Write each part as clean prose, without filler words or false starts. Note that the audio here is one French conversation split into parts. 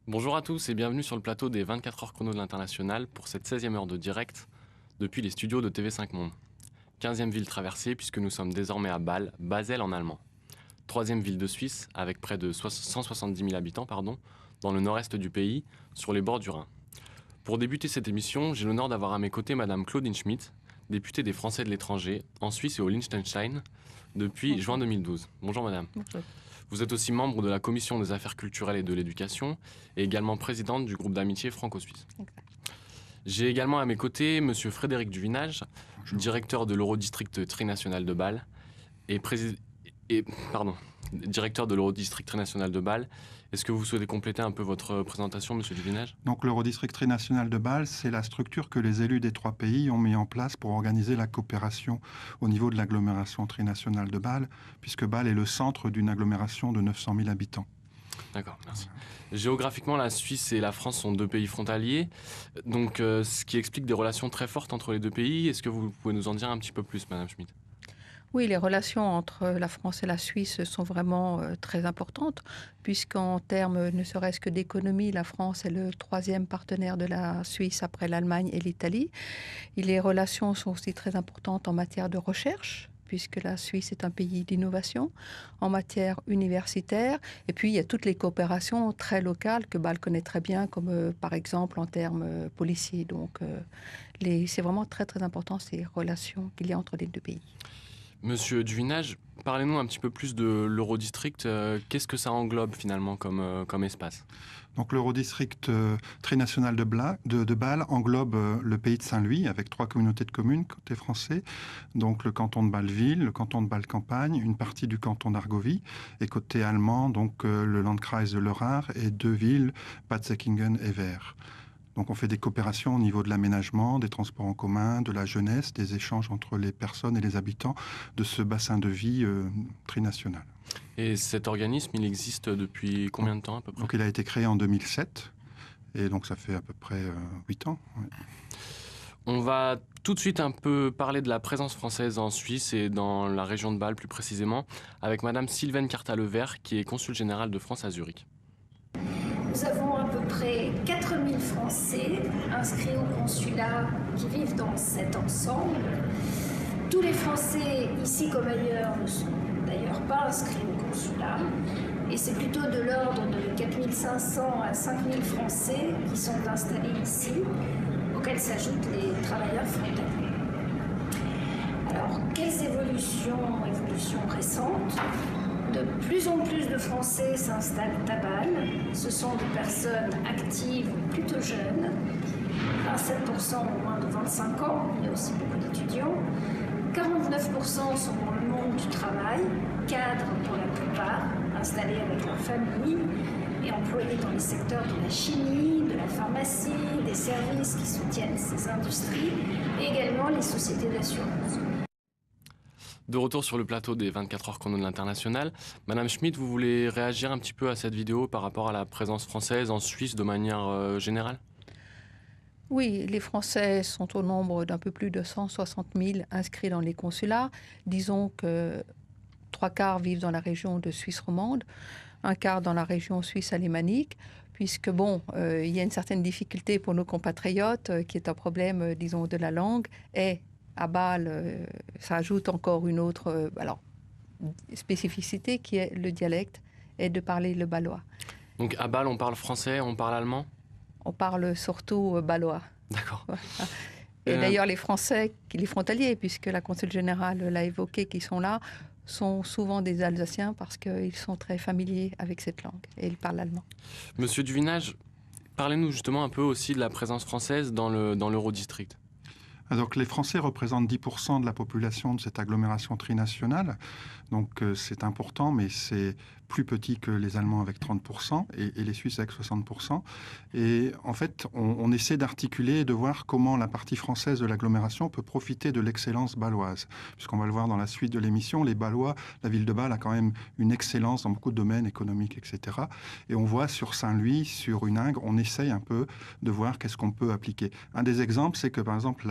Bonjour à tous et bienvenue sur le plateau des 24 heures chrono de l'International pour cette 16e heure de direct depuis les studios de TV5 Monde. 15e ville traversée puisque nous sommes désormais à Bâle, Basel en allemand. 3e ville de Suisse avec près de 170 000 habitants dans le nord-est du pays, sur les bords du Rhin. Pour débuter cette émission, j'ai l'honneur d'avoir à mes côtés Madame Claudine Schmitt, députée des Français de l'étranger en Suisse et au Liechtenstein depuis juin 2012. Bonjour Madame. Bonjour. Vous êtes aussi membre de la Commission des affaires culturelles et de l'éducation et également présidente du groupe d'amitié franco-suisse. Exact. J'ai également à mes côtés Monsieur Frédéric Duvinage, directeur de l'Eurodistrict trinational de Bâle directeur de l'Eurodistrict trinational de Bâle. Est-ce que vous souhaitez compléter un peu votre présentation, Monsieur Duvinage? Donc l'Eurodistrict trinational de Bâle, c'est la structure que les élus des 3 pays ont mis en place pour organiser la coopération au niveau de l'agglomération trinationale de Bâle, puisque Bâle est le centre d'une agglomération de 900 000 habitants. D'accord, merci. Géographiquement, la Suisse et la France sont 2 pays frontaliers, donc ce qui explique des relations très fortes entre les 2 pays. Est-ce que vous pouvez nous en dire un petit peu plus, Madame Schmitt? Oui, les relations entre la France et la Suisse sont vraiment très importantes, puisqu'en termes ne serait-ce que d'économie, la France est le 3e partenaire de la Suisse après l'Allemagne et l'Italie. Et les relations sont aussi très importantes en matière de recherche, puisque la Suisse est un pays d'innovation, en matière universitaire. Et puis, il y a toutes les coopérations très locales que Bâle connaît très bien, comme par exemple en termes policiers. Donc, c'est vraiment très, très important ces relations qu'il y a entre les 2 pays. Monsieur Duvinage, parlez-nous un petit peu plus de l'Eurodistrict. Qu'est-ce que ça englobe finalement comme espace? Donc l'Eurodistrict trinational de Bâle englobe le pays de Saint-Louis avec 3 communautés de communes côté français, donc le canton de Bâle-Ville, le canton de Bâle-Campagne, une partie du canton d'Argovie, et côté allemand, donc le Landkreis de Lörrach et 2 villes, Bad Säckingen et Wehr. Donc on fait des coopérations au niveau de l'aménagement, des transports en commun, de la jeunesse, des échanges entre les personnes et les habitants de ce bassin de vie trinational. Et cet organisme, il existe depuis combien de temps à peu près? Donc il a été créé en 2007, et donc ça fait à peu près 8 ans. Ouais. On va tout de suite un peu parler de la présence française en Suisse et dans la région de Bâle plus précisément, avec Madame Sylvaine Carta-Levert, qui est consul général de France à Zurich. Nous avons à peu près 4000 Français inscrits au consulat qui vivent dans cet ensemble. Tous les Français, ici comme ailleurs, ne sont d'ailleurs pas inscrits au consulat. Et c'est plutôt de l'ordre de 4500 à 5000 Français qui sont installés ici, auxquels s'ajoutent les travailleurs frontaliers. Alors, quelles évolutions récentes? De plus en plus de Français s'installent à Bâle. Ce sont des personnes actives plutôt jeunes. 27% ont moins de 25 ans, il y a aussi beaucoup d'étudiants. 49% sont dans le monde du travail, cadres pour la plupart, installés avec leur famille et employés dans les secteurs de la chimie, de la pharmacie, des services qui soutiennent ces industries et également les sociétés d'assurance. De retour sur le plateau des 24 heures chrono de l'International, Madame Schmitt, vous voulez réagir un petit peu à cette vidéo par rapport à la présence française en Suisse de manière générale? Oui, les Français sont au nombre d'un peu plus de 160 000 inscrits dans les consulats. Disons que 3/4 vivent dans la région de Suisse romande, 1/4 dans la région suisse alémanique, puisque il y a une certaine difficulté pour nos compatriotes, qui est un problème, disons, de la langue. Et à Bâle, ça ajoute encore une autre spécificité qui est le dialecte et de parler le bâlois. Donc à Bâle, on parle français, on parle allemand? On parle surtout bâlois. D'accord. Et d'ailleurs, les Français, les frontaliers, puisque la consul générale l'a évoqué, qui sont là, sont souvent des Alsaciens parce qu'ils sont très familiers avec cette langue et ils parlent allemand. Monsieur Duvinage, parlez-nous justement un peu aussi de la présence française dans l'Eurodistrict. Donc les Français représentent 10% de la population de cette agglomération trinationale. Donc c'est important, mais c'est plus petit que les Allemands avec 30% et les Suisses avec 60%. Et en fait, on essaie d'articuler et de voir comment la partie française de l'agglomération peut profiter de l'excellence bâloise. Puisqu'on va le voir dans la suite de l'émission, les Bâlois, la ville de Bâle a quand même une excellence dans beaucoup de domaines économiques, etc. Et on voit sur Saint-Louis, sur Uningre, on essaye un peu de voir qu'est-ce qu'on peut appliquer. Un des exemples, c'est que par exemple,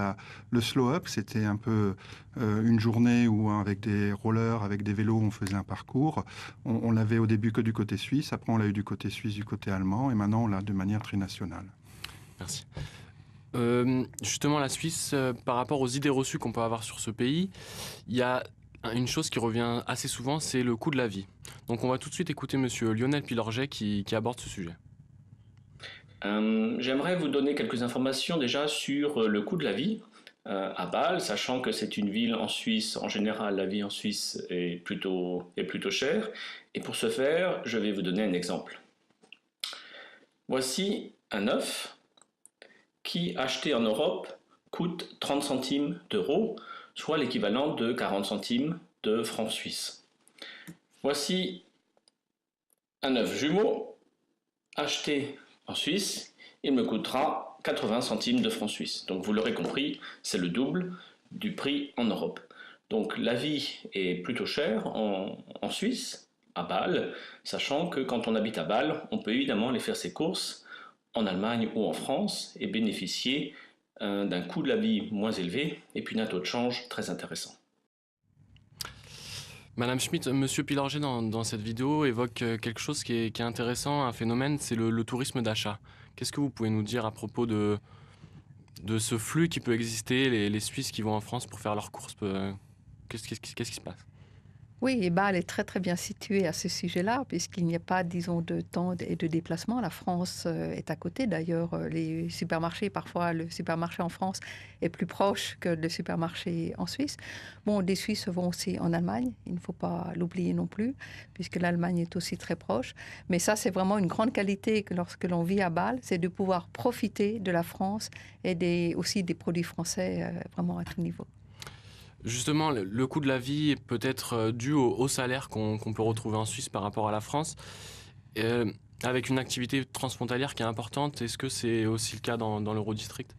Le slow-up, c'était un peu une journée où, avec des rollers, avec des vélos, on faisait un parcours. On l'avait au début que du côté suisse, après on l'a eu du côté suisse, du côté allemand, et maintenant on l'a de manière trinationale. Merci. Justement, la Suisse, par rapport aux idées reçues qu'on peut avoir sur ce pays, il y a une chose qui revient assez souvent, c'est le coût de la vie. Donc on va tout de suite écouter monsieur Lionel Pilorget qui aborde ce sujet. J'aimerais vous donner quelques informations déjà sur le coût de la vie à Bâle, sachant que c'est une ville en Suisse. En général, la vie en Suisse est plutôt chère. Et pour ce faire, je vais vous donner un exemple. Voici un œuf qui, acheté en Europe, coûte 30 centimes d'euros, soit l'équivalent de 40 centimes de francs suisses. Voici un œuf jumeau, acheté en Suisse, il me coûtera 80 centimes de francs suisses. Donc vous l'aurez compris, c'est le double du prix en Europe. Donc la vie est plutôt chère en Suisse, à Bâle, sachant que quand on habite à Bâle, on peut évidemment aller faire ses courses en Allemagne ou en France et bénéficier d'un coût de la vie moins élevé et puis d'un taux de change très intéressant. Madame Schmitt, monsieur Pilorget dans cette vidéo évoque quelque chose qui est intéressant, un phénomène, c'est le tourisme d'achat. Qu'est-ce que vous pouvez nous dire à propos de ce flux qui peut exister, les Suisses qui vont en France pour faire leurs courses, qu'est-ce qui se passe? Oui, et Bâle est très très bien situé à ce sujet-là, puisqu'il n'y a pas, disons, de temps et de déplacement. La France est à côté. D'ailleurs, les supermarchés, parfois le supermarché en France est plus proche que le supermarché en Suisse. Bon, des Suisses vont aussi en Allemagne, il ne faut pas l'oublier non plus, puisque l'Allemagne est aussi très proche. Mais ça, c'est vraiment une grande qualité que lorsque l'on vit à Bâle, c'est de pouvoir profiter de la France et aussi des produits français vraiment à tout niveau. Justement, le coût de la vie est peut-être dû au salaire qu'on peut retrouver en Suisse par rapport à la France. Avec une activité transfrontalière qui est importante, est-ce que c'est aussi le cas dans l'Eurodistrict ?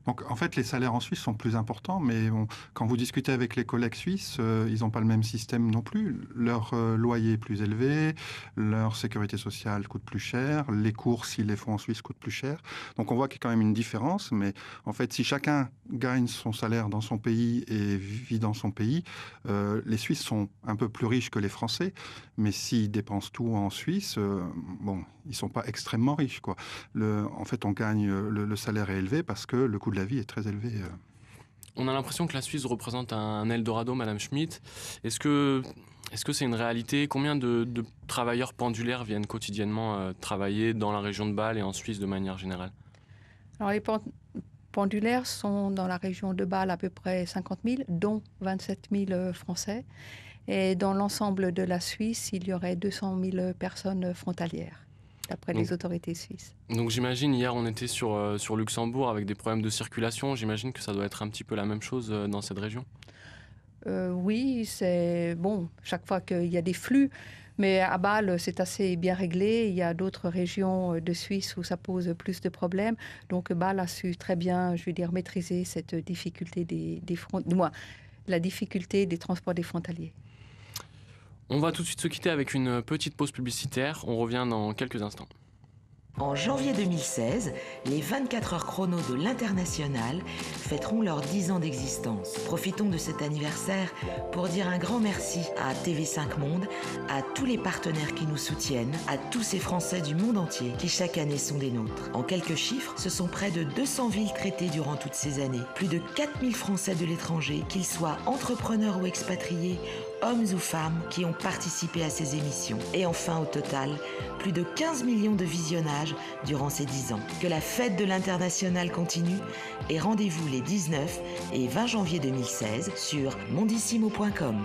Donc, en fait, les salaires en Suisse sont plus importants, mais quand vous discutez avec les collègues suisses, ils n'ont pas le même système non plus. Leur loyer est plus élevé, leur sécurité sociale coûte plus cher, les courses, s'ils les font en Suisse, coûtent plus cher. Donc, on voit qu'il y a quand même une différence, mais en fait, si chacun gagne son salaire dans son pays et vit dans son pays, les Suisses sont un peu plus riches que les Français, mais s'ils dépensent tout en Suisse, ils ne sont pas extrêmement riches, quoi. En fait, on gagne, le salaire est élevé parce que le coût de la vie est très élevé. On a l'impression que la Suisse représente un Eldorado, Madame Schmitt. Est-ce que c'est une réalité? Combien de travailleurs pendulaires viennent quotidiennement travailler dans la région de Bâle et en Suisse de manière générale? Alors, les pendulaires sont dans la région de Bâle à peu près 50 000, dont 27 000 Français. Et dans l'ensemble de la Suisse, il y aurait 200 000 personnes frontalières, d'après les autorités suisses. Donc j'imagine, hier on était sur Luxembourg avec des problèmes de circulation. J'imagine que ça doit être un petit peu la même chose dans cette région. Oui, c'est bon, chaque fois qu'il y a des flux. Mais à Bâle, c'est assez bien réglé. Il y a d'autres régions de Suisse où ça pose plus de problèmes. Donc Bâle a su très bien, je veux dire, maîtriser cette difficulté la difficulté des transports des frontaliers. On va tout de suite se quitter avec une petite pause publicitaire. On revient dans quelques instants. En janvier 2016, les 24 heures chrono de l'International fêteront leurs 10 ans d'existence. Profitons de cet anniversaire pour dire un grand merci à TV5 Monde, à tous les partenaires qui nous soutiennent, à tous ces Français du monde entier qui chaque année sont des nôtres. En quelques chiffres, ce sont près de 200 villes traitées durant toutes ces années. Plus de 4000 Français de l'étranger, qu'ils soient entrepreneurs ou expatriés, hommes ou femmes qui ont participé à ces émissions. Et enfin, au total, plus de 15 millions de visionnages durant ces 10 ans. Que la fête de l'International continue et rendez-vous les 19 et 20 janvier 2016 sur mondissimo.com.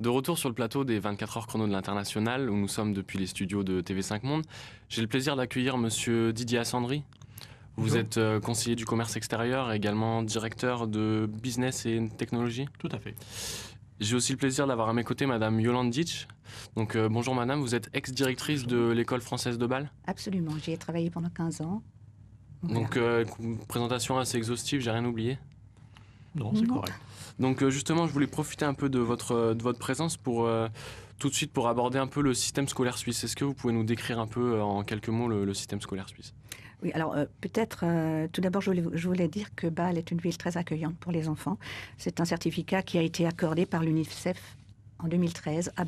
De retour sur le plateau des 24 heures chrono de l'International, où nous sommes depuis les studios de TV5 Monde, j'ai le plaisir d'accueillir Monsieur Didier Assandry. Vous êtes conseiller du commerce extérieur et également directeur de business et technologie. Tout à fait. J'ai aussi le plaisir d'avoir à mes côtés Madame Yolande Ditch. Donc bonjour Madame, vous êtes ex-directrice de l'École française de Bâle. Absolument, j'y ai travaillé pendant 15 ans. Donc une présentation assez exhaustive, j'ai rien oublié. Non, c'est correct. Donc justement, je voulais profiter un peu de votre présence pour tout de suite pour aborder un peu le système scolaire suisse. Est-ce que vous pouvez nous décrire un peu en quelques mots le système scolaire suisse? Oui, alors peut-être tout d'abord je voulais dire que Bâle est une ville très accueillante pour les enfants. C'est un certificat qui a été accordé par l'UNICEF en 2013 à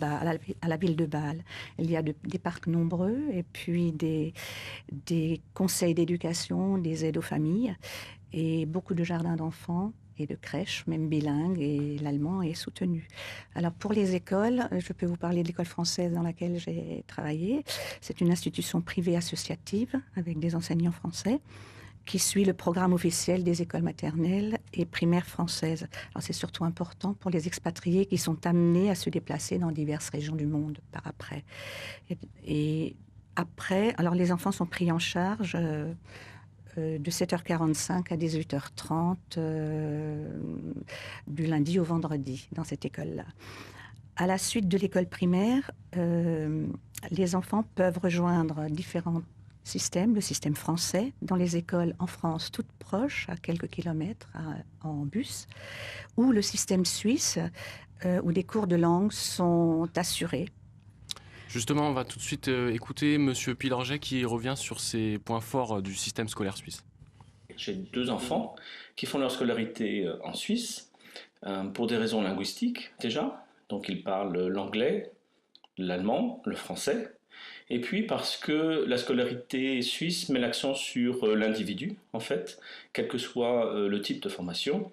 la ville de Bâle. Il y a des parcs nombreux et puis des conseils d'éducation, des aides aux familles et beaucoup de jardins d'enfants et de crèches, même bilingues, et l'allemand est soutenu. Alors pour les écoles, je peux vous parler de l'école française dans laquelle j'ai travaillé. C'est une institution privée associative avec des enseignants français qui suit le programme officiel des écoles maternelles et primaires françaises. Alors c'est surtout important pour les expatriés qui sont amenés à se déplacer dans diverses régions du monde par après. Et après, alors les enfants sont pris en charge de 7h45 à 18h30 du lundi au vendredi dans cette école-là. À la suite de l'école primaire, les enfants peuvent rejoindre différents systèmes, le système français, dans les écoles en France toutes proches, à quelques kilomètres en bus, ou le système suisse, où des cours de langue sont assurés. Justement, on va tout de suite écouter Monsieur Pilorget qui revient sur ces points forts du système scolaire suisse. J'ai 2 enfants qui font leur scolarité en Suisse pour des raisons linguistiques déjà. Donc ils parlent l'anglais, l'allemand, le français. Et puis parce que la scolarité suisse met l'accent sur l'individu, en fait, quel que soit le type de formation,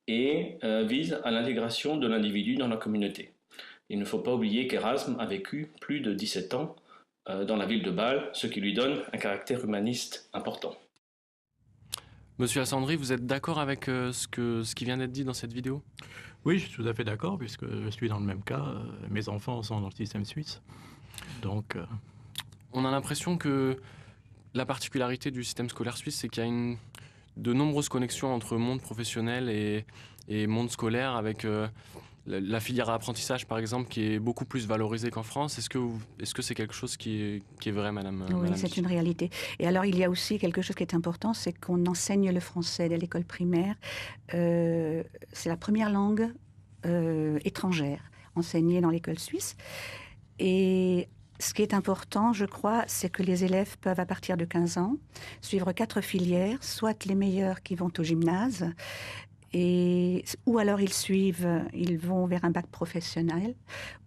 et vise à l'intégration de l'individu dans la communauté. Il ne faut pas oublier qu'Erasme a vécu plus de 17 ans dans la ville de Bâle, ce qui lui donne un caractère humaniste important. Monsieur Assandry, vous êtes d'accord avec ce qui vient d'être dit dans cette vidéo? Oui, je suis tout à fait d'accord, puisque je suis dans le même cas. Mes enfants sont dans le système suisse. Donc, on a l'impression que la particularité du système scolaire suisse, c'est qu'il y a de nombreuses connexions entre monde professionnel et monde scolaire, avec la filière à apprentissage, par exemple, qui est beaucoup plus valorisée qu'en France. Est-ce que c'est quelque chose qui est vrai, Madame? Oui, Madame c'est une réalité. Et alors, il y a aussi quelque chose qui est important, c'est qu'on enseigne le français dès l'école primaire. C'est la première langue étrangère enseignée dans l'école suisse. Et ce qui est important, je crois, c'est que les élèves peuvent, à partir de 15 ans, suivre 4 filières, soit les meilleurs qui vont au gymnase, ou alors ils vont vers un bac professionnel,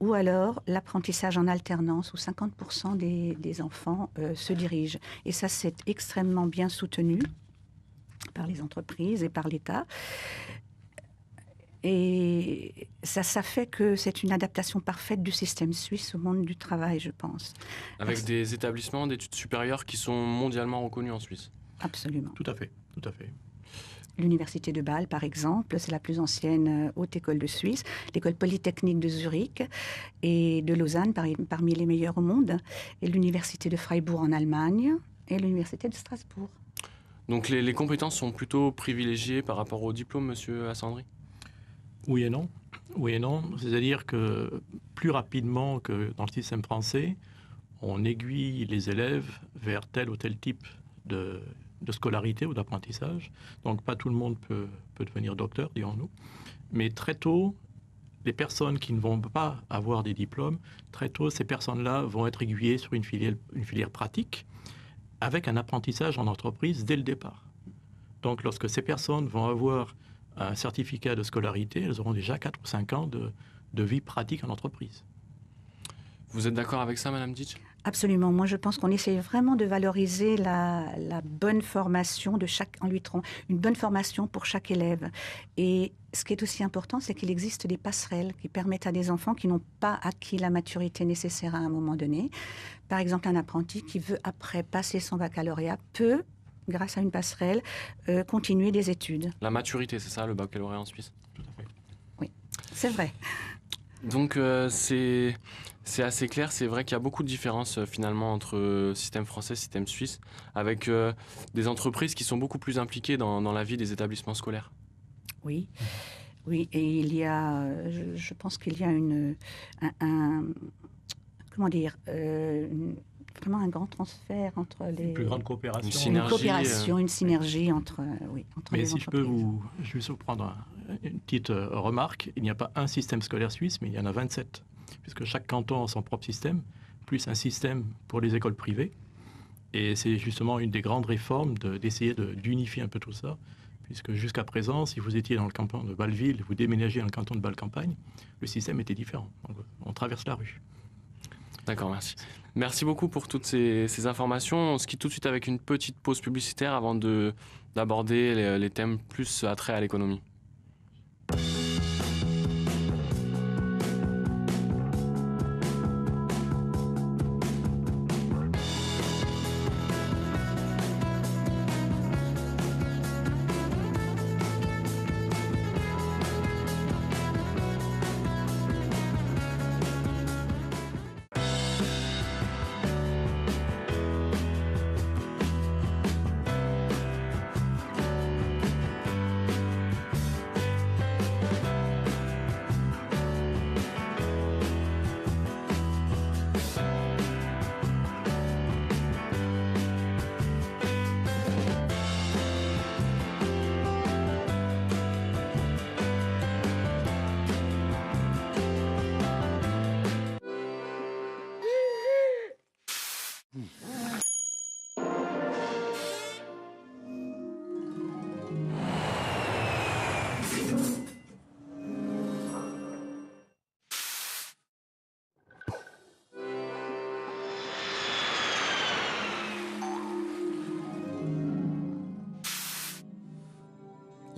ou alors l'apprentissage en alternance, où 50% des enfants se dirigent. Et ça, c'est extrêmement bien soutenu par les entreprises et par l'État. Et ça fait que c'est une adaptation parfaite du système suisse au monde du travail, je pense. Avec des établissements d'études supérieures qui sont mondialement reconnus en Suisse. Absolument. tout à fait, tout à fait. L'université de Bâle, par exemple, c'est la plus ancienne haute école de Suisse. L'école polytechnique de Zurich et de Lausanne, parmi les meilleures au monde. Et l'université de Freiburg en Allemagne et l'université de Strasbourg. Donc les compétences sont plutôt privilégiées par rapport au diplôme, Monsieur Assandry? Oui et non. Oui et non. C'est-à-dire que plus rapidement que dans le système français, on aiguille les élèves vers tel ou tel type de scolarité ou d'apprentissage. Donc pas tout le monde peut devenir docteur, dirons-nous. Mais très tôt, les personnes qui ne vont pas avoir des diplômes, très tôt, ces personnes-là vont être aiguillées sur une filière pratique avec un apprentissage en entreprise dès le départ. Donc lorsque ces personnes vont avoir un certificat de scolarité, elles auront déjà 4 ou 5 ans de vie pratique en entreprise. Vous êtes d'accord avec ça, Madame Ditch? Absolument. Moi, je pense qu'on essaie vraiment de valoriser la bonne formation une bonne formation pour chaque élève. Et ce qui est aussi important, c'est qu'il existe des passerelles qui permettent à des enfants qui n'ont pas acquis la maturité nécessaire à un moment donné. Par exemple, un apprenti qui veut, après passer son baccalauréat, peut, grâce à une passerelle, continuer des études. La maturité, c'est ça, le baccalauréat en Suisse? Tout à fait. Oui, c'est vrai. Donc c'est assez clair, c'est vrai qu'il y a beaucoup de différences finalement entre système français et système suisse, avec des entreprises qui sont beaucoup plus impliquées dans la vie des établissements scolaires. Oui, oui, et il y a, je pense qu'il y a comment dire, vraiment un grand transfert entre les... Une plus grande coopération. Une synergie, Une coopération, une synergie entre Mais les si je peux juste vous prendre une petite remarque, il n'y a pas un système scolaire suisse, mais il y en a 27, puisque chaque canton a son propre système, plus un système pour les écoles privées. Et c'est justement une des grandes réformes d'essayer d'unifier un peu tout ça, puisque jusqu'à présent, si vous étiez dans le canton de Bâle-Ville, vous déménagiez dans le canton de Bâle-Campagne, le système était différent. Donc, on traverse la rue. D'accord, merci. Merci beaucoup pour toutes ces informations. On se quitte tout de suite avec une petite pause publicitaire avant d'aborder les thèmes plus attrait à l'économie.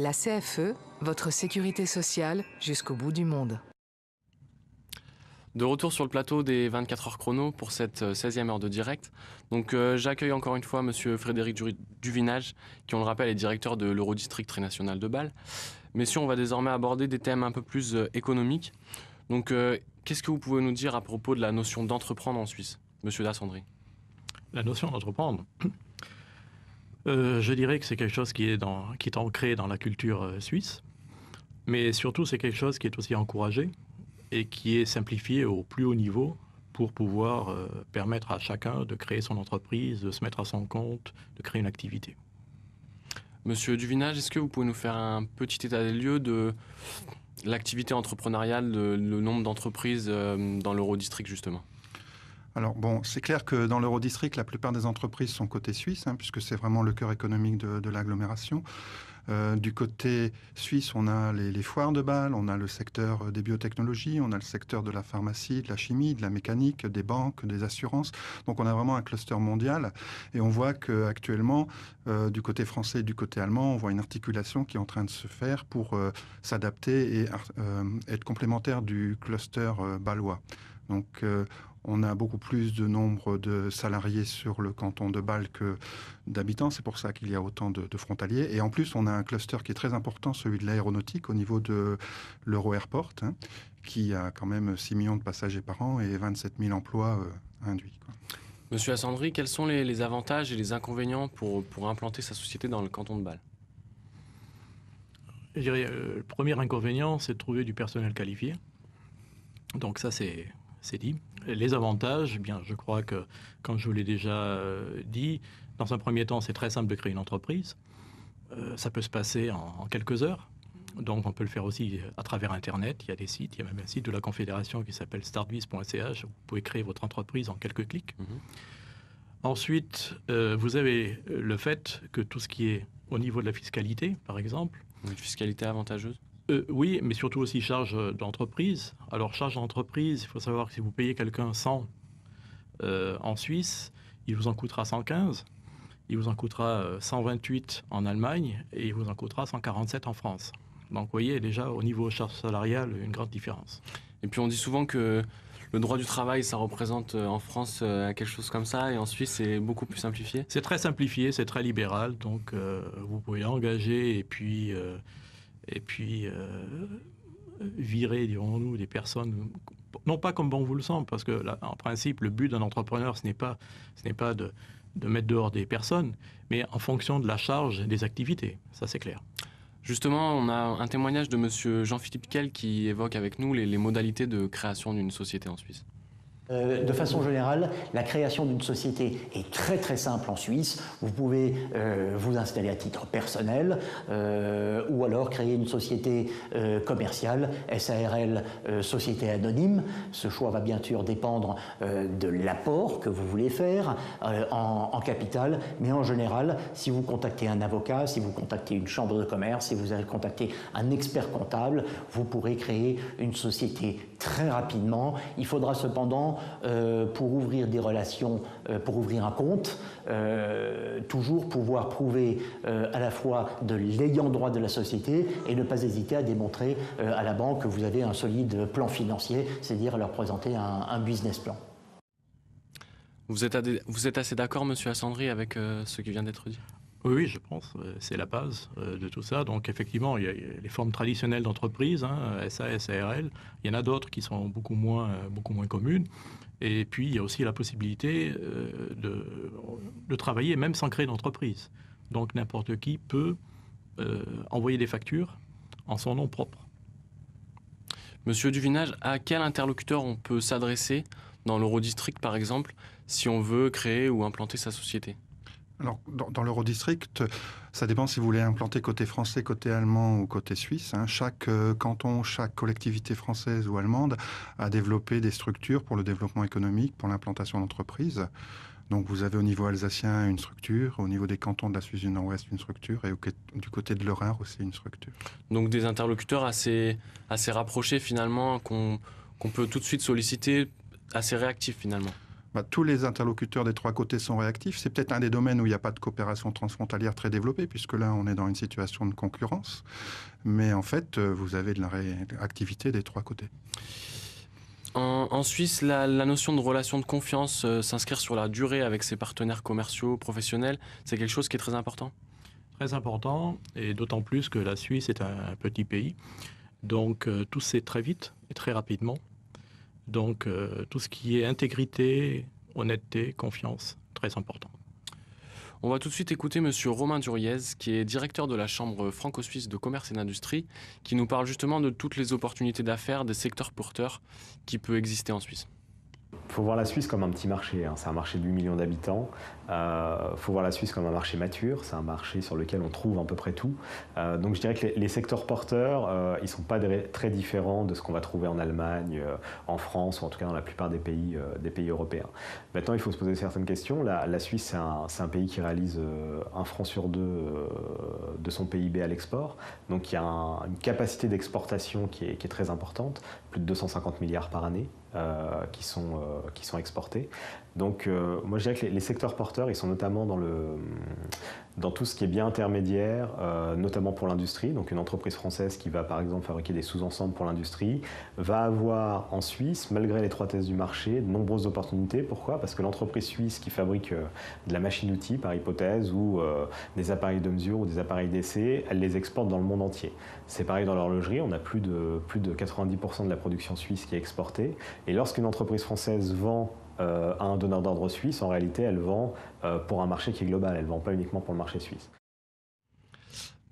La CFE, votre sécurité sociale jusqu'au bout du monde. De retour sur le plateau des 24 heures chrono pour cette 16e heure de direct. Donc j'accueille encore une fois Monsieur Frédéric Duvinage, qui on le rappelle est directeur de l'Eurodistrict Trinational de Bâle. Messieurs, on va désormais aborder des thèmes un peu plus économiques. Donc qu'est-ce que vous pouvez nous dire à propos de la notion d'entreprendre en Suisse, Monsieur Dassandry? La notion d'entreprendre, je dirais que c'est quelque chose qui est ancré dans la culture suisse, mais surtout c'est quelque chose qui est aussi encouragé et qui est simplifié au plus haut niveau pour pouvoir permettre à chacun de créer son entreprise, de se mettre à son compte, de créer une activité. Monsieur Duvinage, est-ce que vous pouvez nous faire un petit état des lieux de l'activité entrepreneuriale, le nombre d'entreprises dans l'Eurodistrict justement? Alors bon, c'est clair que dans l'Eurodistrict, la plupart des entreprises sont côté suisse, puisque c'est vraiment le cœur économique de l'agglomération. Du côté suisse, on a les foires de Bâle, on a le secteur des biotechnologies, on a le secteur de la pharmacie, de la chimie, de la mécanique, des banques, des assurances. Donc on a vraiment un cluster mondial. Et on voit qu'actuellement, du côté français et du côté allemand, on voit une articulation qui est en train de se faire pour s'adapter et être complémentaire du cluster bâlois. Donc on a beaucoup plus de nombre de salariés sur le canton de Bâle que d'habitants. C'est pour ça qu'il y a autant de frontaliers. Et en plus, on a un cluster qui est très important, celui de l'aéronautique, au niveau de l'Euro-Airport, qui a quand même 6 millions de passagers par an et 27 000 emplois induits. Monsieur Dassandry, quels sont les avantages et les inconvénients pour implanter sa société dans le canton de Bâle? Je dirais, le premier inconvénient, c'est de trouver du personnel qualifié. Donc ça, c'est dit. Les avantages, eh bien, je crois que, comme je vous l'ai déjà dit, dans un premier temps, c'est très simple de créer une entreprise. Ça peut se passer en quelques heures. Donc, on peut le faire aussi à travers Internet. Il y a des sites. Il y a même un site de la Confédération qui s'appelle startvis.ch. Vous pouvez créer votre entreprise en quelques clics. Ensuite, vous avez le fait que tout ce qui est au niveau de la fiscalité, par exemple. Une fiscalité avantageuse? Oui, mais surtout aussi charge d'entreprise. Alors, charge d'entreprise, il faut savoir que si vous payez quelqu'un 100 en Suisse, il vous en coûtera 115, il vous en coûtera 128 en Allemagne et il vous en coûtera 147 en France. Donc, vous voyez déjà au niveau charge salariale une grande différence. Et puis, on dit souvent que le droit du travail, ça représente en France quelque chose comme ça, et en Suisse, c'est beaucoup plus simplifié? C'est très simplifié, c'est très libéral, donc vous pouvez engager et puis virer, dirons-nous, des personnes, non pas comme bon vous le semble, parce que là, en principe, le but d'un entrepreneur, ce n'est pas de mettre dehors des personnes, mais en fonction de la charge des activités, ça c'est clair. Justement, on a un témoignage de monsieur Jean-Philippe Kell qui évoque avec nous les modalités de création d'une société en Suisse. De façon générale, la création d'une société est très très simple en Suisse. Vous pouvez vous installer à titre personnel ou alors créer une société commerciale, SARL, société anonyme. Ce choix va bien sûr dépendre de l'apport que vous voulez faire en capital, mais en général, si vous contactez un avocat, si vous contactez une chambre de commerce, si vous allez contacter un expert comptable, vous pourrez créer une société très rapidement. Il faudra cependant pour ouvrir des relations, pour ouvrir un compte, toujours pouvoir prouver à la fois de l'ayant droit de la société et ne pas hésiter à démontrer à la banque que vous avez un solide plan financier, c'est-à-dire leur présenter un business plan. Vous êtes assez d'accord, monsieur Assandry, avec ce qui vient d'être dit ? Oui, je pense. C'est la base de tout ça. Donc, effectivement, il y a les formes traditionnelles d'entreprise, SA, SARL. Il y en a d'autres qui sont beaucoup moins communes. Et puis, il y a aussi la possibilité de travailler même sans créer d'entreprise. Donc, n'importe qui peut envoyer des factures en son nom propre. Monsieur Duvinage, à quel interlocuteur on peut s'adresser dans l'Eurodistrict, par exemple, si on veut créer ou implanter sa société ? Alors, dans l'Eurodistrict, ça dépend si vous voulez implanter côté français, côté allemand ou côté suisse. Chaque canton, chaque collectivité française ou allemande a développé des structures pour le développement économique, pour l'implantation d'entreprises. Donc, vous avez au niveau alsacien une structure, au niveau des cantons de la Suisse du Nord-Ouest une structure, et du côté de l'Eure aussi une structure. Donc, des interlocuteurs assez rapprochés finalement, qu'on peut tout de suite solliciter, assez réactifs finalement. Tous les interlocuteurs des trois côtés sont réactifs. C'est peut-être un des domaines où il n'y a pas de coopération transfrontalière très développée, puisque là, on est dans une situation de concurrence. Mais en fait, vous avez de la réactivité des trois côtés. En Suisse, la notion de relation de confiance, s'inscrire sur la durée avec ses partenaires commerciaux, professionnels, c'est quelque chose qui est très important ? Très important, et d'autant plus que la Suisse est un petit pays. Donc, tout se fait très vite et très rapidement. Donc, tout ce qui est intégrité, honnêteté, confiance, très important. On va tout de suite écouter monsieur Romain Duriez, qui est directeur de la Chambre franco-suisse de commerce et d'industrie, qui nous parle justement de toutes les opportunités d'affaires, des secteurs porteurs qui peuvent exister en Suisse. Il faut voir la Suisse comme un petit marché, c'est un marché de 8 millions d'habitants. Il faut voir la Suisse comme un marché mature, c'est un marché sur lequel on trouve à peu près tout. Donc je dirais que les secteurs porteurs, ils ne sont pas très différents de ce qu'on va trouver en Allemagne, en France, ou en tout cas dans la plupart des pays européens. Maintenant, il faut se poser certaines questions. La Suisse, c'est un pays qui réalise 1 franc sur 2 de son PIB à l'export. Donc il y a une capacité d'exportation qui est très importante, plus de 250 milliards par année. Qui sont exportés. Donc moi je dirais que les secteurs porteurs, ils sont notamment dans tout ce qui est bien intermédiaire, notamment pour l'industrie. Donc une entreprise française qui va par exemple fabriquer des sous-ensembles pour l'industrie va avoir en Suisse, malgré l'étroitesse du marché, de nombreuses opportunités. Pourquoi ? Parce que l'entreprise suisse qui fabrique de la machine-outil par hypothèse ou des appareils de mesure ou des appareils d'essai, elle les exporte dans le monde entier. C'est pareil dans l'horlogerie, on a plus de 90% de la production suisse qui est exportée. Et lorsqu'une entreprise française vend à un donneur d'ordre suisse, en réalité, elle vend pour un marché qui est global, elle ne vend pas uniquement pour le marché suisse.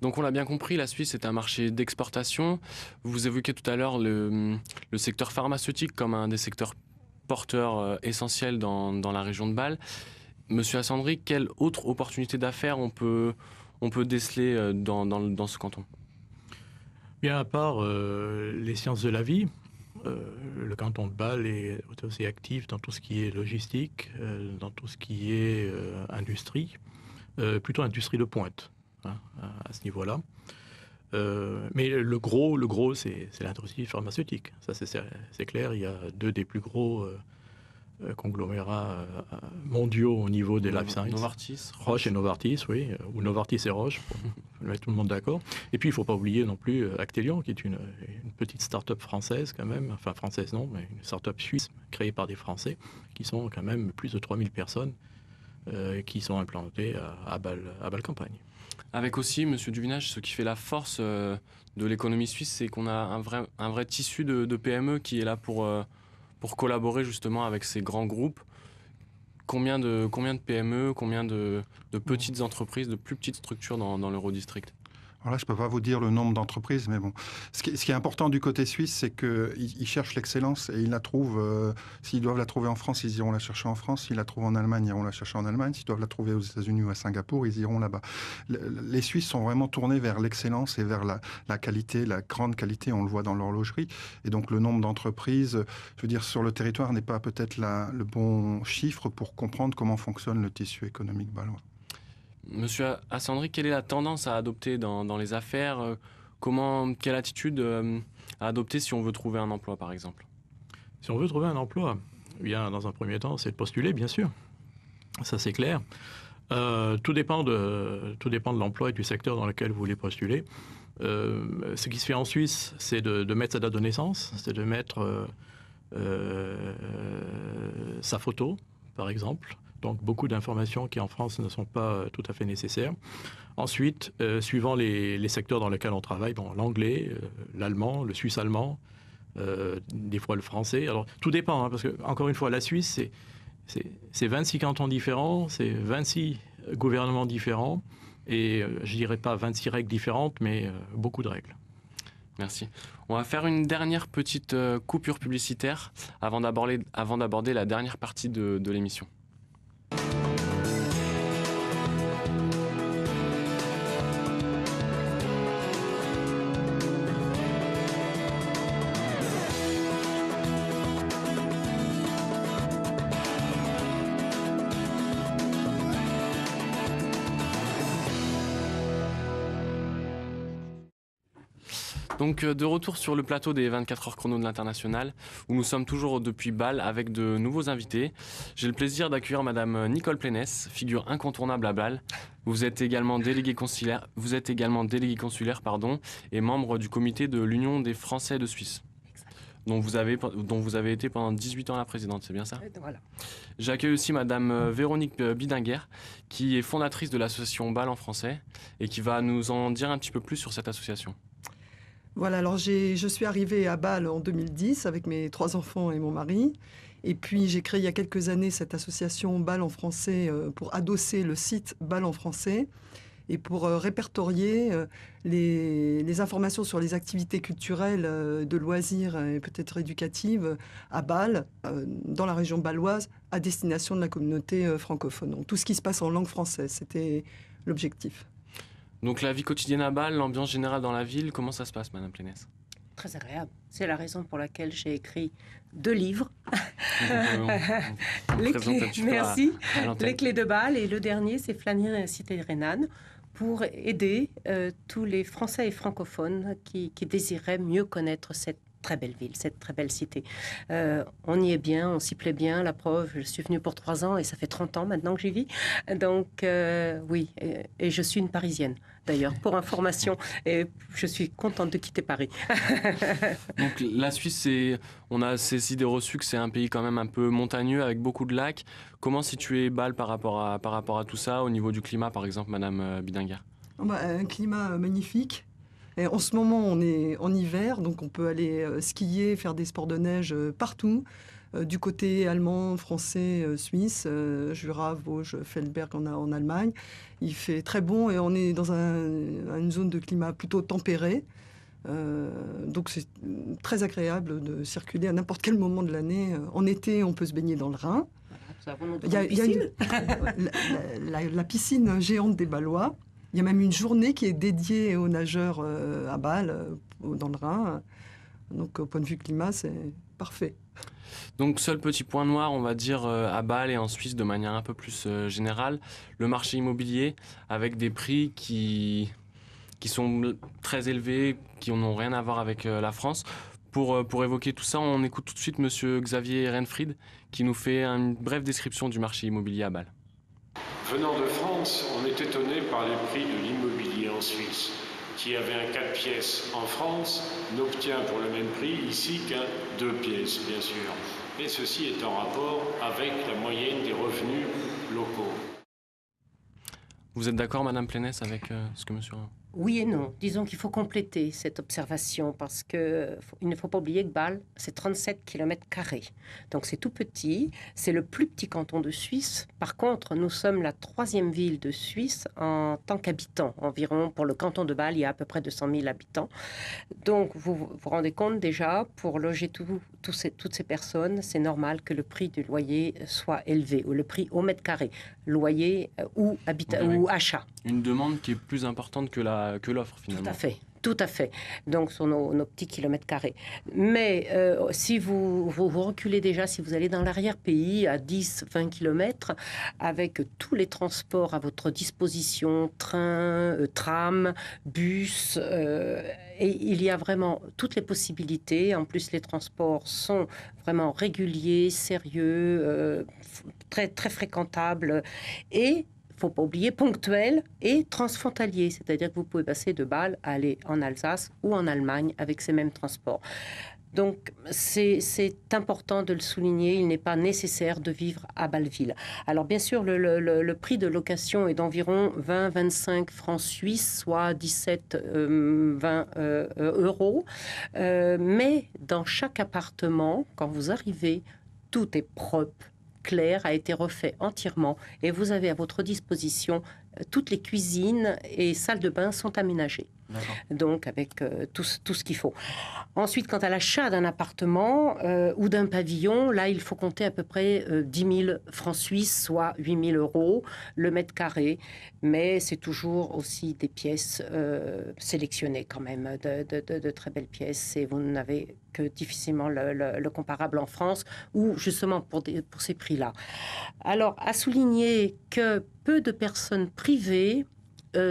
Donc on l'a bien compris, la Suisse est un marché d'exportation. Vous évoquiez tout à l'heure le secteur pharmaceutique comme un des secteurs porteurs essentiels dans la région de Bâle. Monsieur Assandry, quelle autre opportunité d'affaires on peut déceler dans ce canton ? Bien, à part les sciences de la vie, le canton de Bâle est aussi actif dans tout ce qui est logistique, dans tout ce qui est industrie, plutôt industrie de pointe à ce niveau-là. Mais le gros, c'est l'industrie pharmaceutique. Ça, c'est clair. Il y a 2 des plus gros conglomérats mondiaux au niveau des life sciences. Novartis. Roche et Novartis, oui. Ou Novartis et Roche, pour mettre tout le monde d'accord. Et puis, il ne faut pas oublier non plus Actelion, qui est une petite start-up française quand même. Enfin, française non, mais une start-up suisse créée par des Français, qui sont quand même plus de 3000 personnes qui sont implantées à Bâle-Campagne. Avec aussi, Monsieur Duvinage, ce qui fait la force de l'économie suisse, c'est qu'on a un vrai tissu de PME qui est là pour collaborer justement avec ces grands groupes. Combien de PME, combien de petites entreprises, de plus petites structures dans l'Eurodistrict? Alors là, je ne peux pas vous dire le nombre d'entreprises, mais bon. Ce qui est important du côté suisse, c'est qu'ils cherchent l'excellence et ils la trouvent. S'ils doivent la trouver en France, ils iront la chercher en France. S'ils la trouvent en Allemagne, ils iront la chercher en Allemagne. S'ils doivent la trouver aux États-Unis ou à Singapour, ils iront là-bas. Les Suisses sont vraiment tournés vers l'excellence et vers la qualité, la grande qualité. On le voit dans l'horlogerie. Et donc, le nombre d'entreprises, je veux dire, sur le territoire n'est pas peut-être le bon chiffre pour comprendre comment fonctionne le tissu économique bâlois. Monsieur Assandri, quelle est la tendance à adopter dans les affaires? Quelle attitude à adopter si on veut trouver un emploi, par exemple? Si on veut trouver un emploi, eh bien, dans un premier temps, c'est de postuler, bien sûr. Ça, c'est clair. Tout dépend de l'emploi et du secteur dans lequel vous voulez postuler. Ce qui se fait en Suisse, c'est de mettre sa date de naissance, c'est de mettre sa photo, par exemple. Donc beaucoup d'informations qui en France ne sont pas tout à fait nécessaires. Ensuite, suivant les secteurs dans lesquels on travaille, l'anglais, l'allemand, le suisse-allemand, des fois le français. Alors tout dépend, hein, parce que encore une fois, la Suisse, c'est 26 cantons différents, c'est 26 gouvernements différents, et je dirais pas 26 règles différentes, mais beaucoup de règles. Merci. On va faire une dernière petite coupure publicitaire avant d'aborder la dernière partie de l'émission. Donc de retour sur le plateau des 24 heures chrono de l'International, où nous sommes toujours depuis Bâle avec de nouveaux invités. J'ai le plaisir d'accueillir Madame Nicole Plénès, figure incontournable à Bâle. Vous êtes également déléguée consulaire, et membre du comité de l'Union des Français de Suisse, dont vous avez été pendant 18 ans la présidente, c'est bien ça? Voilà. J'accueille aussi Madame Véronique Bidinguer, qui est fondatrice de l'association Bâle en français, et qui va nous en dire un petit peu plus sur cette association. Voilà, alors je suis arrivée à Bâle en 2010 avec mes 3 enfants et mon mari. Et puis j'ai créé il y a quelques années cette association Bâle en français pour adosser le site Bâle en français et pour répertorier les informations sur les activités culturelles, de loisirs et peut-être éducatives à Bâle, dans la région bâloise, à destination de la communauté francophone. Donc tout ce qui se passe en langue française, c'était l'objectif. Donc la vie quotidienne à Bâle, l'ambiance générale dans la ville, comment ça se passe, Madame Plénès? Très agréable. C'est la raison pour laquelle j'ai écrit 2 livres. Les clés de Bâle, et le dernier, c'est Flâner et la cité rhénane, pour aider tous les Français et francophones qui désiraient mieux connaître cette très belle ville, cette très belle cité. On y est bien, on s'y plaît bien. La preuve, je suis venue pour 3 ans et ça fait 30 ans maintenant que j'y vis. Donc oui, et je suis une Parisienne d'ailleurs, pour information, et je suis contente de quitter Paris. Donc la Suisse, on a ces idées reçues que c'est un pays quand même un peu montagneux avec beaucoup de lacs. Comment situer Bâle par rapport à tout ça, au niveau du climat par exemple, Madame Bidinguer? Un climat magnifique. Et en ce moment, on est en hiver, donc on peut aller skier, faire des sports de neige partout, du côté allemand, français, suisse, Jura, Vosges, Feldberg en Allemagne. Il fait très bon et on est dans une zone de climat plutôt tempéré. Donc c'est très agréable de circuler à n'importe quel moment de l'année. En été, on peut se baigner dans le Rhin. Il y a la piscine géante des Bâlois. Il y a même une journée qui est dédiée aux nageurs à Bâle, dans le Rhin. Donc, au point de vue climat, c'est parfait. Donc, seul petit point noir, on va dire, à Bâle et en Suisse de manière un peu plus générale, le marché immobilier avec des prix qui sont très élevés, qui n'ont rien à voir avec la France. Pour évoquer tout ça, on écoute tout de suite Monsieur Xavier Renfried qui nous fait une brève description du marché immobilier à Bâle. Venant de France, on est étonné par les prix de l'immobilier en Suisse. Qui avait un 4 pièces en France n'obtient pour le même prix ici qu'un 2 pièces, bien sûr. Et ceci est en rapport avec la moyenne des revenus locaux. Vous êtes d'accord, Madame Plénès, avec ce que monsieur... Oui et non. Disons qu'il faut compléter cette observation parce qu'il ne faut pas oublier que Bâle, c'est 37 km². Donc c'est tout petit. C'est le plus petit canton de Suisse. Par contre, nous sommes la 3e ville de Suisse en tant qu'habitants. Environ, pour le canton de Bâle, il y a à peu près 200 000 habitants. Donc vous vous rendez compte déjà, pour loger toutes ces personnes, c'est normal que le prix du loyer soit élevé, ou le prix au mètre carré, loyer ou achat. Une demande qui est plus importante que l'offre, finalement. Tout à fait. Tout à fait. Donc, sur nos petits kilomètres carrés. Mais si vous reculez déjà, si vous allez dans l'arrière-pays à 10-20 kilomètres, avec tous les transports à votre disposition, train, tram, bus, et il y a vraiment toutes les possibilités. En plus, les transports sont vraiment réguliers, sérieux, très, très fréquentables et il ne faut pas oublier, ponctuel et transfrontalier. C'est-à-dire que vous pouvez passer de Bâle à aller en Alsace ou en Allemagne avec ces mêmes transports. Donc, c'est important de le souligner. Il n'est pas nécessaire de vivre à Bâle-Ville. Alors, bien sûr, le prix de location est d'environ 20-25 francs suisses, soit 17-20 euros. Mais dans chaque appartement, quand vous arrivez, tout est propre, clair, a été refait entièrement et vous avez à votre disposition toutes les cuisines et salles de bain sont aménagées. Donc avec tout ce qu'il faut. Ensuite, quant à l'achat d'un appartement ou d'un pavillon, là il faut compter à peu près 10 000 francs suisses, soit 8 000 euros le mètre carré. Mais c'est toujours aussi des pièces sélectionnées quand même, de très belles pièces. Et vous n'avez que difficilement le comparable en France, ou justement pour ces prix-là. Alors, à souligner que peu de personnes privées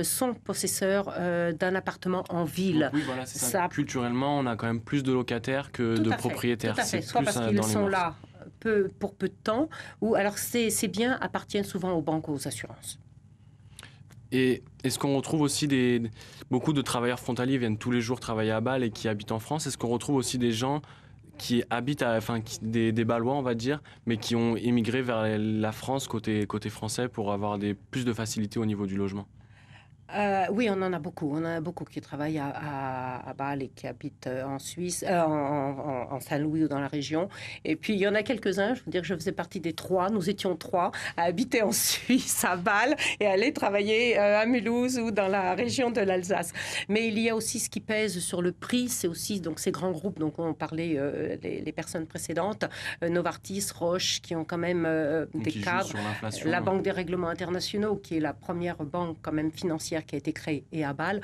sont possesseurs d'un apportement en ville. Donc oui, voilà, c'est ça. Culturellement, on a quand même plus de locataires que de propriétaires. Tout à fait. Soit parce qu'ils sont là pour peu de temps, ou alors ces biens appartiennent souvent aux banques ou aux assurances. Et est-ce qu'on retrouve aussi beaucoup de travailleurs frontaliers viennent tous les jours travailler à Bâle et qui habitent en France? Est-ce qu'on retrouve aussi des gens qui habitent, des Bâlois, on va dire, mais qui ont émigré vers la France côté français pour avoir plus de facilité au niveau du logement? Oui, on en a beaucoup. On en a beaucoup qui travaillent à Bâle et qui habitent en Suisse, en Saint-Louis ou dans la région. Et puis, il y en a quelques-uns, je veux dire, je faisais partie des 3, nous étions 3 à habiter en Suisse, à Bâle, et à aller travailler à Mulhouse ou dans la région de l'Alsace. Mais il y a aussi ce qui pèse sur le prix, c'est aussi donc, ces grands groupes dont on parlait les personnes précédentes, Novartis, Roche, qui ont quand même des cadres, la Banque des règlements internationaux, qui est la première banque quand même financière qui a été créée, et à Bâle.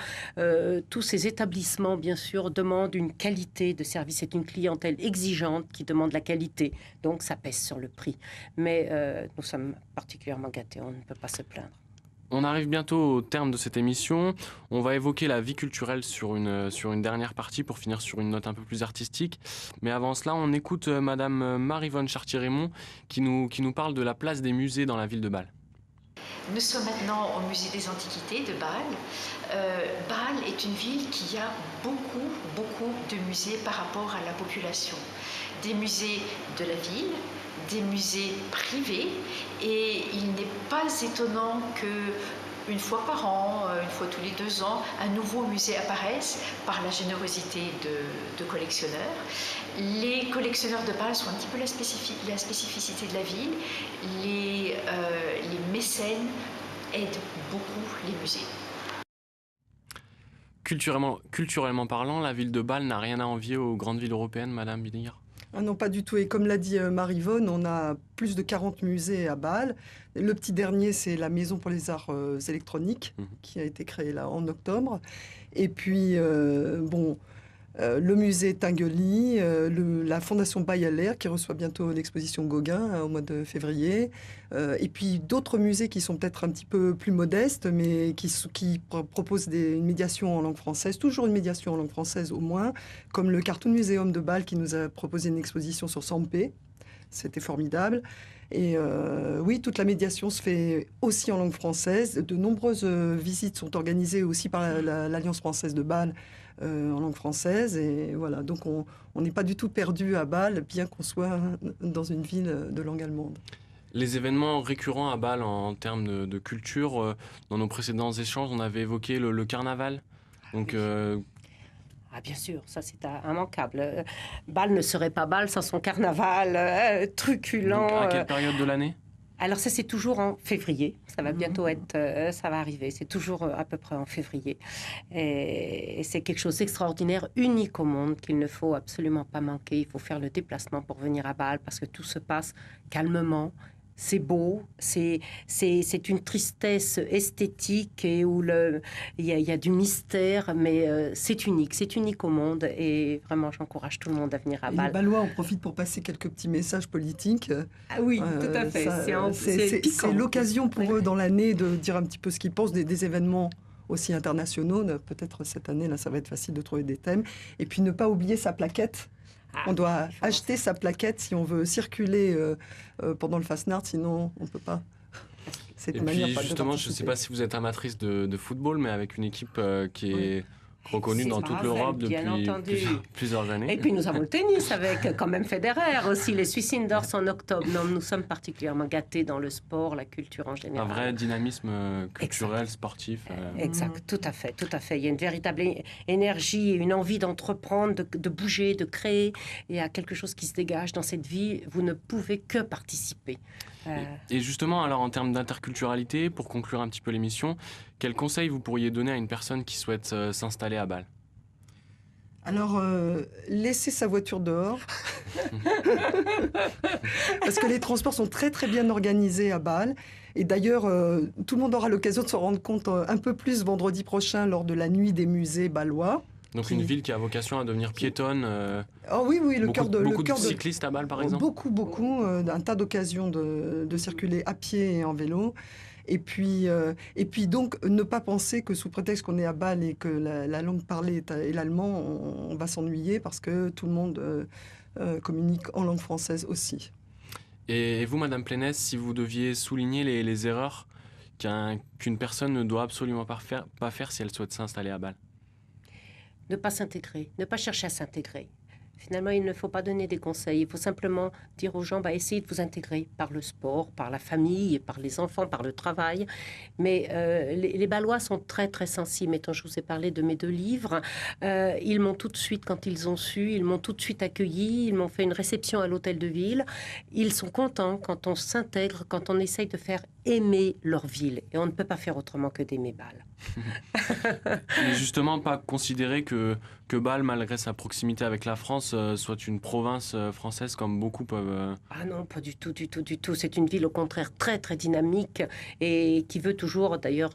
Tous ces établissements, bien sûr, demandent une qualité de service. C'est une clientèle exigeante qui demande la qualité. Donc, ça pèse sur le prix. Mais nous sommes particulièrement gâtés. On ne peut pas se plaindre. On arrive bientôt au terme de cette émission. On va évoquer la vie culturelle sur une dernière partie pour finir sur une note un peu plus artistique. Mais avant cela, on écoute Madame Marie-Vonne Chartier-Raymond qui nous parle de la place des musées dans la ville de Bâle. Nous sommes maintenant au musée des Antiquités de Bâle. Bâle est une ville qui a beaucoup de musées par rapport à la population. Des musées de la ville, des musées privés, et il n'est pas étonnant que une fois par an, une fois tous les 2 ans, un nouveau musée apparaisse par la générosité de collectionneurs. Les collectionneurs de Bâle sont un petit peu la spécificité de la ville. Les mécènes aident beaucoup les musées. Culturellement parlant, la ville de Bâle n'a rien à envier aux grandes villes européennes, Madame Billiger? Ah non, pas du tout. Et comme l'a dit Marie-Vonne, on a plus de 40 musées à Bâle. Le petit dernier, c'est la Maison pour les Arts électroniques, qui a été créée là en octobre. Et puis, le musée Tinguely, la Fondation Bayeler, qui reçoit bientôt l'exposition Gauguin au mois de février. Et puis d'autres musées qui sont peut-être un petit peu plus modestes, mais qui proposent une médiation en langue française, toujours une médiation en langue française au moins, comme le Cartoon Museum de Bâle qui nous a proposé une exposition sur Sampé. C'était formidable. Et oui, toute la médiation se fait aussi en langue française. De nombreuses visites sont organisées aussi par l'Alliance française de Bâle en langue française. Et voilà, donc on n'est pas du tout perdu à Bâle, bien qu'on soit dans une ville de langue allemande. Les événements récurrents à Bâle en termes de culture, dans nos précédents échanges, on avait évoqué le carnaval. Donc, Ah bien sûr, ça c'est immanquable. Bâle ne serait pas Bâle sans son carnaval truculent. Donc à quelle période de l'année ? Alors ça c'est toujours en février, ça va bientôt être, ça va arriver, c'est toujours à peu près en février. Et c'est quelque chose d'extraordinaire, unique au monde, qu'il ne faut absolument pas manquer. Il faut faire le déplacement pour venir à Bâle parce que tout se passe calmement. C'est beau, c'est une tristesse esthétique et où il y a du mystère, mais c'est unique au monde et vraiment j'encourage tout le monde à venir à Bâle. Les Bâlois en profitent pour passer quelques petits messages politiques. Ah oui, tout à fait. C'est l'occasion pour eux dans l'année de dire un petit peu ce qu'ils pensent des événements aussi internationaux. Peut-être cette année, là, ça va être facile de trouver des thèmes. Et puis ne pas oublier sa plaquette. On doit acheter sa plaquette si on veut circuler pendant le Fastnacht, sinon on ne peut pas. Et puis justement, je ne sais pas si vous êtes amatrice de football, mais avec une équipe qui est reconnue dans toute l'Europe depuis plusieurs années. Et puis nous avons le tennis avec quand même Federer aussi, les Swiss Indoors en octobre. Non, nous sommes particulièrement gâtés dans le sport, la culture en général. Un vrai dynamisme culturel, sportif. Exact, tout à fait, tout à fait. Il y a une véritable énergie, une envie d'entreprendre, de bouger, de créer. Il y a quelque chose qui se dégage dans cette vie. Vous ne pouvez que participer. Et justement, alors en termes d'interculturalité, pour conclure un petit peu l'émission, quels conseils vous pourriez donner à une personne qui souhaite s'installer à Bâle ? Alors, laissez sa voiture dehors. Parce que les transports sont très très bien organisés à Bâle. Et d'ailleurs, tout le monde aura l'occasion de se rendre compte un peu plus vendredi prochain lors de la nuit des musées bâlois. Donc une ville qui a vocation à devenir piétonne. Oh oui, le cœur de... Beaucoup de cyclistes à Bâle, par exemple. Beaucoup. Un tas d'occasions de circuler à pied et en vélo. Et puis donc, ne pas penser que sous prétexte qu'on est à Bâle et que la langue parlée est l'allemand, on va s'ennuyer parce que tout le monde communique en langue française aussi. Et vous, Madame Plénès, si vous deviez souligner les erreurs qu'une personne ne doit absolument pas faire si elle souhaite s'installer à Bâle ? Ne pas s'intégrer, ne pas chercher à s'intégrer. Finalement, il ne faut pas donner des conseils. Il faut simplement dire aux gens, essayez de vous intégrer par le sport, par la famille, par les enfants, par le travail. Mais les Bâlois sont très, très sensibles. Étant, je vous ai parlé de mes 2 livres. Ils m'ont tout de suite, quand ils ont su, ils m'ont tout de suite accueilli. Ils m'ont fait une réception à l'hôtel de ville. Ils sont contents quand on s'intègre, quand on essaye de faire aimer leur ville. Et on ne peut pas faire autrement que d'aimer Bâle. Mais justement, pas considérer que Bâle, malgré sa proximité avec la France, soit une province française comme beaucoup peuvent... Ah non, pas du tout. C'est une ville au contraire très très dynamique et qui veut toujours, d'ailleurs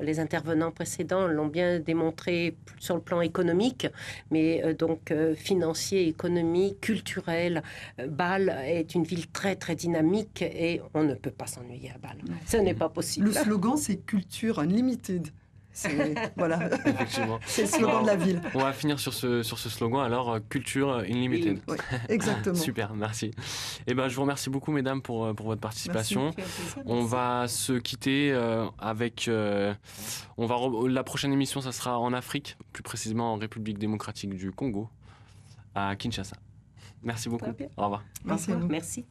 les intervenants précédents l'ont bien démontré sur le plan économique, mais donc financier, économique, culturel. Bâle est une ville très très dynamique et on ne peut pas s'ennuyer à Bâle. Ce n'est pas possible. Le slogan, c'est Culture Unlimited. Voilà. Effectivement. C'est le slogan de la ville. On va finir sur ce slogan, alors Culture Unlimited. Oui, exactement. Super, merci. Je vous remercie beaucoup, mesdames, pour votre participation. Merci. On va se quitter avec... la prochaine émission, ça sera en Afrique, plus précisément en République démocratique du Congo, à Kinshasa. Merci beaucoup. Au revoir. Merci à vous. Merci.